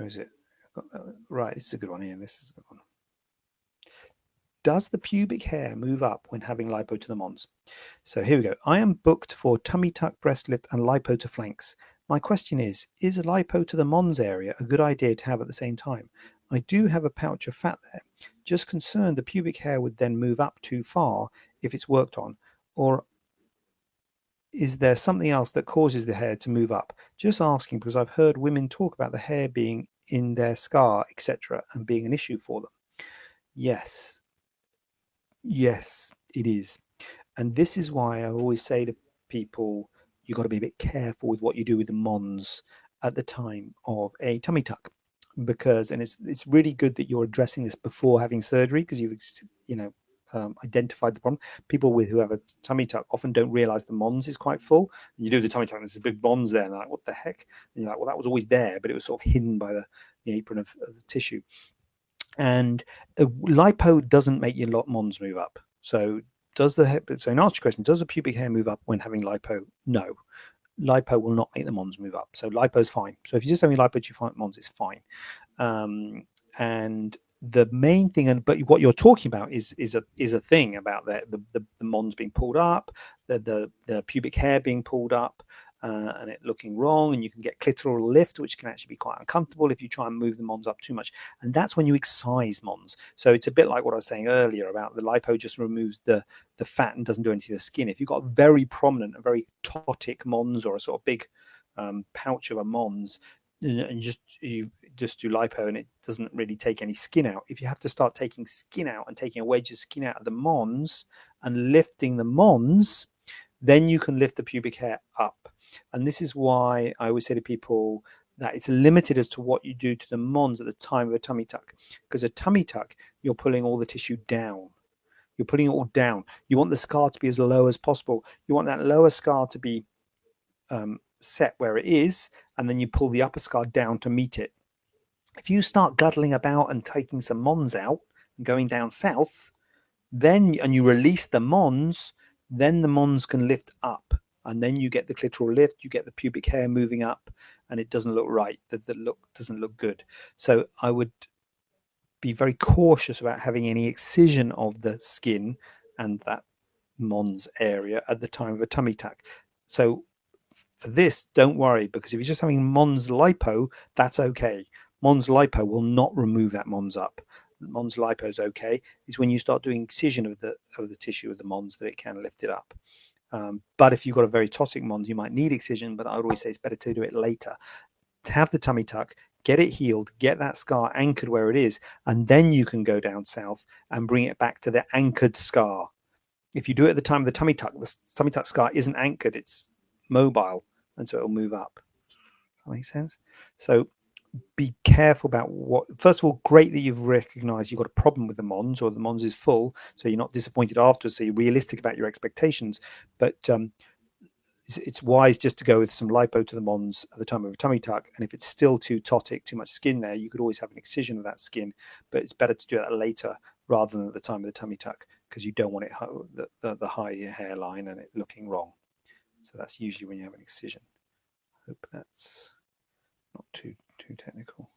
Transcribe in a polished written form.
Where is it? Right, this is a good one here. This is a good one. Does the pubic hair move up when having lipo to the mons? So here we go. I am booked for tummy tuck, breast lift, and lipo to flanks. My question is lipo to the mons area a good idea to have at the same time? I do have a pouch of fat there. Just concerned the pubic hair would then move up too far if it's worked on. Or is there something else that causes the hair to move up? Just asking because I've heard women talk about the hair being in their scar, etc., and being an issue for them. Yes, yes, it is. And this is why I always say to people, you've got to be a bit careful with what you do with the mons at the time of a tummy tuck, because and it's really good that you're addressing this before having surgery, because you've identified the problem. People who have a tummy tuck often don't realize the mons is quite full. You do the tummy tuck and there's a big mons there, and they're like, what the heck? And you're like, well, that was always there, but it was sort of hidden by the apron of the tissue. And lipo doesn't make your mons move up. So in answer to your question, does the pubic hair move up when having lipo? No. Lipo will not make the mons move up. So lipo is fine. So if you're just having lipo to your mons, it's fine. And the main thing, but what you're talking about is a thing about the mons being pulled up, the pubic hair being pulled up, and it looking wrong, and you can get clitoral lift, which can actually be quite uncomfortable if you try and move the mons up too much. And that's when you excise mons. So it's a bit like what I was saying earlier about the lipo just removes the fat and doesn't do anything to the skin. If you've got a very prominent, a very ptotic mons, or a sort of big pouch of a mons, and you just do lipo and it doesn't really take any skin out. If you have to start taking skin out and taking a wedge of skin out of the mons and lifting the mons, then you can lift the pubic hair up. And this is why I always say to people that it's limited as to what you do to the mons at the time of a tummy tuck, because a tummy tuck, you're pulling all the tissue down. You're putting it all down. You want the scar to be as low as possible. You want that lower scar to be set where it is, and then you pull the upper scar down to meet it. If you start guddling about and taking some mons out and going down south, and you release the mons, then the mons can lift up, and then you get the clitoral lift, you get the pubic hair moving up, and it doesn't look right. The look doesn't look good. So I would be very cautious about having any excision of the skin and that mons area at the time of a tummy tuck. So for this, don't worry, because if you're just having mons lipo, that's okay. Mons lipo will not remove that mons up. Mons lipo is okay. It's when you start doing excision of the tissue of the mons that it can lift it up. But if you've got a very ptotic mons, you might need excision, but I would always say it's better to do it later. To have the tummy tuck, get it healed, get that scar anchored where it is, and then you can go down south and bring it back to the anchored scar. If you do it at the time of the tummy tuck scar isn't anchored, it's mobile, and so it'll move up. Does that make sense? So be careful about what. First of all, great that you've recognized you've got a problem with the mons, or the mons is full, so you're not disappointed afterwards, so you're realistic about your expectations. But it's wise just to go with some lipo to the mons at the time of a tummy tuck, and if it's still too ptotic, too much skin there, you could always have an excision of that skin, but it's better to do that later rather than at the time of the tummy tuck, because you don't want it the high hairline and it looking wrong. So that's usually when you have an excision. Hope that's not too technical.